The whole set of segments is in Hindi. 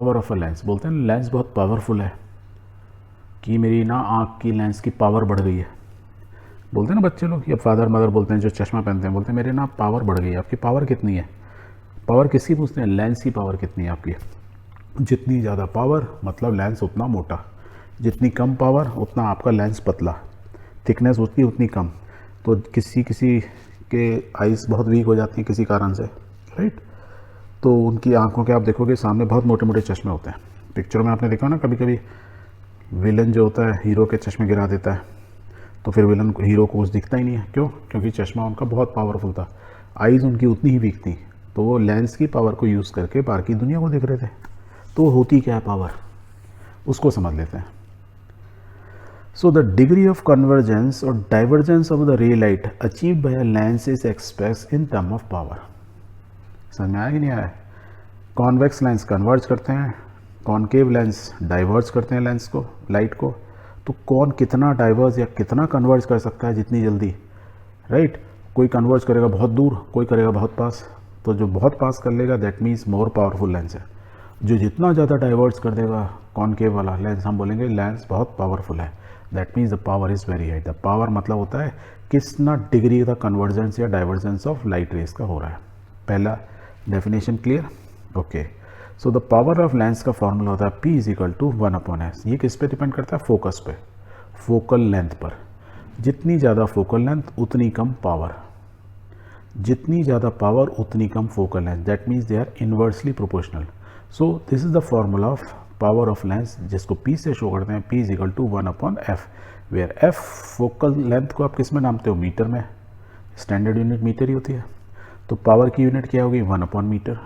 पावर ऑफ अ लेंस, बोलते हैं लेंस बहुत पावरफुल है कि मेरी ना आँख की लेंस की पावर बढ़ गई है। बोलते हैं ना बच्चे लोग या फादर मदर बोलते हैं जो चश्मा पहनते हैं, बोलते हैं मेरे ना पावर बढ़ गई है। आपकी पावर कितनी है? पावर किसकी पूछते हैं? लेंस की पावर कितनी है आपकी। जितनी ज़्यादा पावर मतलब लेंस उतना मोटा, जितनी कम पावर उतना आपका लेंस पतला, थिकनेस उसकी उतनी कम। तो किसी किसी के आइज़ बहुत वीक हो जाती हैं किसी कारण से, राइट। तो उनकी आंखों के आप देखोगे सामने बहुत मोटे मोटे चश्मे होते हैं। पिक्चर में आपने देखा ना, कभी कभी विलन जो होता है हीरो के चश्मे गिरा देता है, तो फिर विलन को, हीरो को कुछ दिखता ही नहीं है। क्यों? क्योंकि चश्मा उनका बहुत पावरफुल था, आइज़ उनकी उतनी ही वीक थी, तो वो लेंस की पावर को यूज़ करके बाकी दुनिया को देख रहे थे। तो होती क्या है पावर, उसको समझ लेते हैं। So the degree of convergence और divergence of the ray light achieve by a lens is express in term of power. समझ में आया कि नहीं आया? कॉन्वेक्स लेंस कन्वर्ज करते हैं, कॉनकेव लेंस डाइवर्ज करते हैं लेंस को, लाइट को। तो कौन कितना डाइवर्ज या कितना कन्वर्ज कर सकता है जितनी जल्दी, राइट। कोई कन्वर्ज करेगा बहुत दूर, कोई करेगा बहुत पास। तो जो बहुत पास कर लेगा that means more powerful lens है। जो जितना ज़्यादा डाइवर्ज कर देगा कॉनकेव वाला लेंस, हम बोलेंगे लेंस बहुत पावरफुल है। That means the power is very high. The power मतलब होता है कितना डिग्री का कन्वर्जेंस या डाइवर्जेंस ऑफ लाइट रेस का हो रहा है। पहला definition clear? Okay. So the power of lens का फॉर्मूला होता है P is equal to 1/s। ये किस पे डिपेंड करता है? फोकस पे, फोकल लेंथ पर। जितनी ज़्यादा फोकल लेंथ उतनी कम पावर, जितनी ज़्यादा पावर उतनी कम focal length. That means they are inversely proportional. So this is the formula of power of lens, जिसको P से शो करते हैं। P is equal to 1/f, where F focal length को आप किस में नामते हो? मीटर में। स्टैंडर्ड यूनिट मीटर ही होती है। तो पावर की यूनिट क्या होगी? 1/मीटर।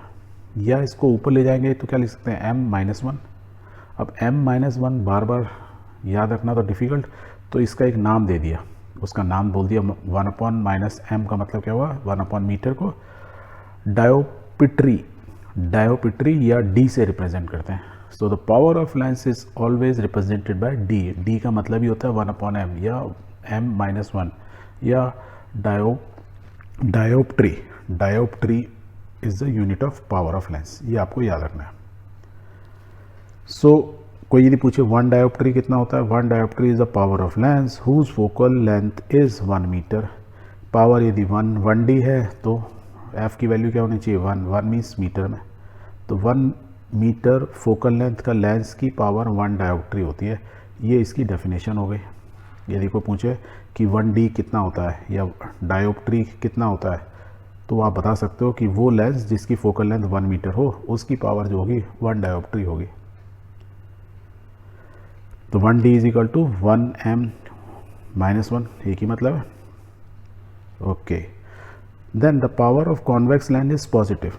या इसको ऊपर ले जाएंगे तो क्या लिख सकते हैं? m-1। अब m-1 बार बार याद रखना तो डिफ़िकल्ट, तो इसका एक नाम दे दिया, उसका नाम बोल दिया 1/-m का मतलब क्या हुआ? 1/मीटर को डायोपिट्री, डायोपिट्री या d से रिप्रेजेंट करते हैं। So the power of lens is always represented by d। d का मतलब ही होता है 1/m या m-1 या dioptre. Dioptre is the unit of power of lens, ये आपको याद रखना है। सो कोई यदि पूछे 1 डायोप्ट्री कितना होता है? 1 dioptre is the power of lens whose focal length is 1 metre. Power यदि 1d है तो f की वैल्यू क्या होनी चाहिए? 1 मीन्स मीटर में। तो 1 मीटर फोकल लेंथ का लेंस की पावर 1 डायोप्ट्री होती है। ये इसकी डेफिनेशन हो गई। यदि कोई पूछे कि 1d कितना होता है या डायोप्ट्री कितना होता है, तो आप बता सकते हो कि वो लेंस जिसकी फोकल लेंथ 1 मीटर हो उसकी पावर जो होगी 1 डायोप्ट्री होगी। तो 1d is equal to 1m-1, एक ही मतलब है। Okay. Then the power of convex lens is positive.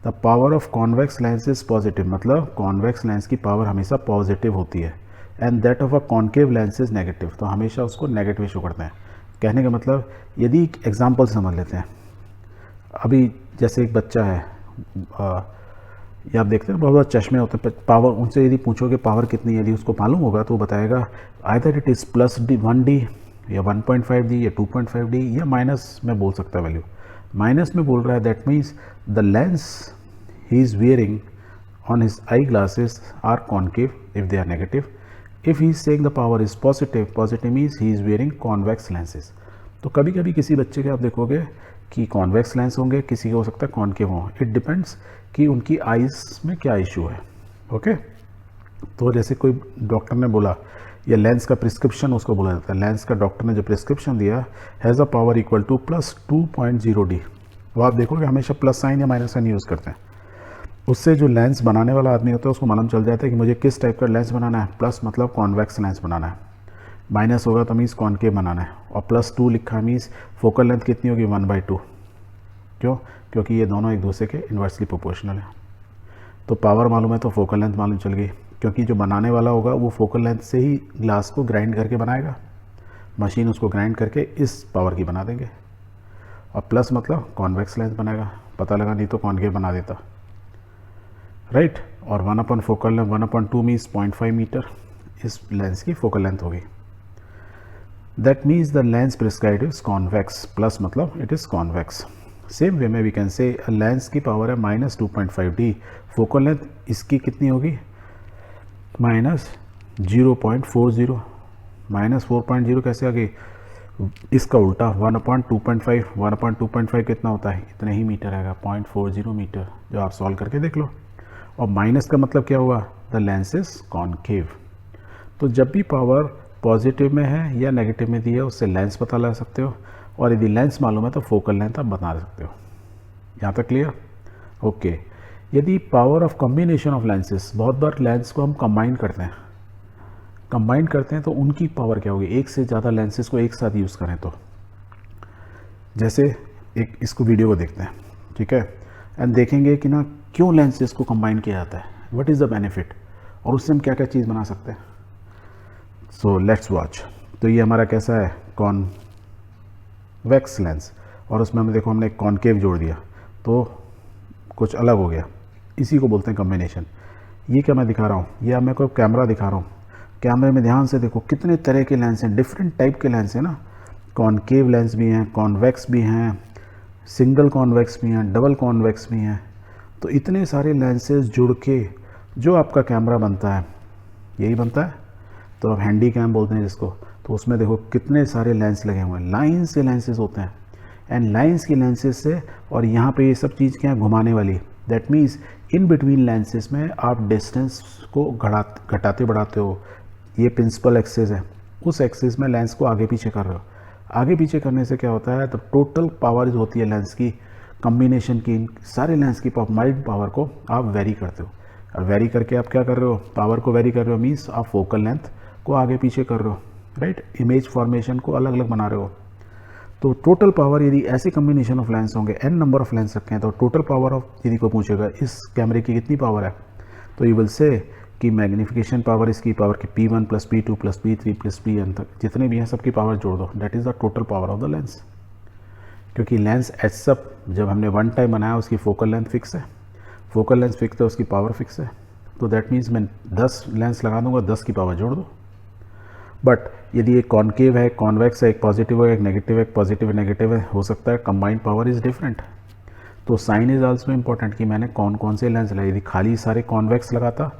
The power of convex lens is positive मतलब कॉन्वेक्स लेंस की पावर हमेशा पॉजिटिव होती है। And that of a concave lens is negative, तो हमेशा उसको नेगेटिव शो करते हैं। कहने का मतलब, यदि एक एग्जाम्पल समझ लेते हैं। अभी जैसे एक बच्चा है, ये आप देखते हैं बहुत बहुत चश्मे होते हैं, पावर उनसे यदि पूछोगे पावर कितनी है, यदि उसको मालूम होगा तो वो बताएगा आइदर इट इज़ +1d या 1.5d या 2.5d या माइनस में बोल सकता है वैल्यू। माइनस में बोल रहा है, that means the lens he is wearing on his eye glasses are concave if they are negative. If he is saying the power is positive, positive means he is wearing convex lenses. तो कभी कभी किसी बच्चे के आप देखोगे कि कॉन्वेक्स लेंस होंगे, किसी के हो सकता है कॉन्केव हों। इट डिपेंड्स कि उनकी आइज़ में क्या इशू है। ओके। तो जैसे कोई डॉक्टर ने बोला, या लेंस का प्रिस्क्रिप्शन उसको बोला जाता है, लेंस का डॉक्टर ने जो प्रिस्क्रिप्शन दिया has a power equal to +2.0d। वो आप देखोगे हमेशा प्लस साइन या माइनस साइन यूज़ करते हैं। उससे जो लेंस बनाने वाला आदमी होता है उसको मालूम चल जाता है कि मुझे किस टाइप का लेंस बनाना है। प्लस मतलब कॉन्वेक्स लेंस बनाना है, माइनस होगा तो मीन्स कॉन्केव बनाना है, और +2 लिखा मीन्स फोकल लेंथ कितनी होगी? 1/2। क्यों? क्योंकि ये दोनों एक दूसरे के इन्वर्सली प्रोपोर्शनल है। तो पावर मालूम है तो फोकल लेंथ मालूम चल गई, क्योंकि जो बनाने वाला होगा वो फोकल लेंथ से ही ग्लास को ग्राइंड करके बनाएगा, मशीन उसको ग्राइंड करके इस पावर की बना देंगे। और प्लस मतलब कॉन्वेक्स लेंस बनेगा, पता लगा नहीं तो कॉन्केव बना देता, राइट। और 1/, फोकल लेंथ 1/2 मीन्स 0.5 मीटर इस लेंस की फोकल लेंथ होगी। That means the lens prescribed is convex, plus मतलब it is convex. Same way में वी कैन से लेंस की पावर है -2.5D, फोकल लेंथ इसकी कितनी होगी -0.40, -4.0 कैसे आ गई, इसका उल्टा 1/2.5, 1/2.5 कितना होता है, इतने ही मीटर आएगा, 0.40 मीटर, जो आप सॉल्व करके देख लो। और माइनस का मतलब क्या हुआ, द लेंस इज कॉनकेव। तो जब भी पावर पॉजिटिव में है या नेगेटिव में दी है उससे लेंस पता लगा सकते हो, और यदि लेंस मालूम है तो फोकल लेंथ आप बता सकते हो। यहाँ तक क्लियर? ओके। यदि power of combination of lenses, बहुत बार लेंस को हम कंबाइन करते हैं तो उनकी पावर क्या होगी, एक से ज़्यादा लेंसेज को एक साथ यूज़ करें तो, जैसे एक इसको वीडियो को देखते हैं, ठीक है, एंड देखेंगे कि ना क्यों लेंसेज को कंबाइन किया जाता है, व्हाट इज़ द बेनिफिट, और उससे हम क्या क्या चीज़ बना सकते हैं। So let's watch. तो ये हमारा कैसा है, कॉन्वेक्स लेंस, और उसमें हमें देखो हमने कॉनकेव जोड़ दिया तो कुछ अलग हो गया, इसी को बोलते हैं कॉम्बिनेशन। ये क्या मैं दिखा रहा हूँ, ये मैं कोई कैमरा दिखा रहा हूँ, कैमरे में ध्यान से देखो कितने तरह के लेंस हैं, डिफरेंट टाइप के लेंस हैं ना, कॉनकेव लेंस भी हैं, कॉन्वेक्स भी हैं, सिंगल कॉन्वेक्स भी हैं, डबल कॉन्वेक्स भी हैं। तो इतने सारे लेंसेज जुड़ के जो आपका कैमरा बनता है, यही बनता है, तो आप हैंडी कैम बोलते हैं जिसको। तो उसमें देखो कितने सारे लेंस लगे हुए हैं, लाइन से लेंसेज होते हैं, एंड लाइंस की लेंसेज से, और यहाँ पे ये सब चीज़ क्या है, घुमाने वाली, that means in between lenses में आप डिस्टेंस को घटाते बढ़ाते हो। ये प्रिंसिपल एक्सिस है, उस एक्सिस में लेंस को आगे पीछे कर रहे हो। आगे पीछे करने से क्या होता है, तो टोटल पावर जो होती है लेंस की, कॉम्बिनेशन की, इन सारे लेंस की माइंड पावर को आप वेरी करते हो। और वेरी करके आप क्या कर रहे हो, पावर को वेरी कर रहे हो, मीन्स आप फोकल लेंथ को आगे पीछे कर रहे हो, राइट, इमेज फॉर्मेशन को अलग अलग बना रहे हो। तो टोटल पावर, यदि ऐसे कॉम्बिनेशन ऑफ लेंस होंगे, एन नंबर ऑफ लेंस रखे हैं, तो टोटल पावर ऑफ, यदि को पूछेगा इस कैमरे की कितनी पावर है, तो यू विल से कि मैग्नीफिकेशन पावर, इसकी पावर की P1 + P2 + P3 + Pn तक जितने भी हैं सबकी पावर जोड़ दो, that is the total power of the lens. क्योंकि लेंस एच सब जब हमने वन टाइम बनाया उसकी फोकल लेंथ फिक्स है, फोकल लेंथ फिक्स है, उसकी पावर फिक्स है, तो दैट मीन्स मैं 10 लेंस लगा दूंगा, 10 की पावर जोड़ दो। बट यदि एक कॉनकेव है, कॉन्वेक्स है, एक पॉजिटिव है, एक नेगेटिव है, एक पॉजिटिव नेगेटिव है, हो सकता है कंबाइंड पावर इज़ डिफरेंट। तो साइन इज आल्सो इंपॉर्टेंट कि मैंने कौन कौन से लेंस लगाए। यदि खाली सारे कॉन्वेक्स लगाता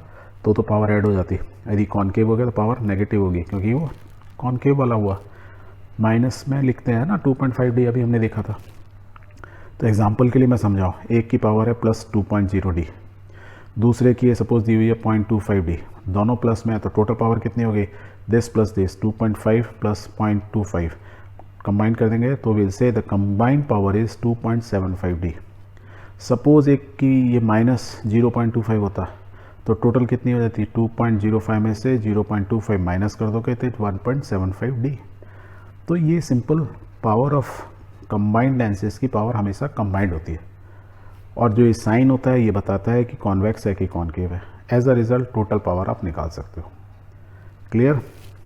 तो पावर ऐड हो जाती, यदि कॉनकेव हो गया तो पावर नेगेटिव होगी, क्योंकि वो कॉनकेव वाला हुआ। माइनस में लिखते हैं ना 2.5D, अभी हमने देखा था। तो एग्जांपल के लिए मैं समझाऊँ, एक की पावर है +2.0D, दूसरे की है सपोज दी हुई है 0.25D, दोनों प्लस में है, तो टोटल पावर कितनी हो गई, दिस प्लस दिस, 2.5 + 0.25 कंबाइन कर देंगे तो will say the combined power is 2.75D। Suppose एक की ये -0.25 होता तो टोटल कितनी हो जाती, 2.05 में से 0.25 माइनस कर दोगे तो 1.75D। तो ये simple power of combined lenses की पावर हमेशा कंबाइंड होती है, और जो ये साइन होता है ये बताता है कि कॉन्वेक्स है कि कॉनकेव है। As a result total power आप निकाल सकते हो। क्लियर?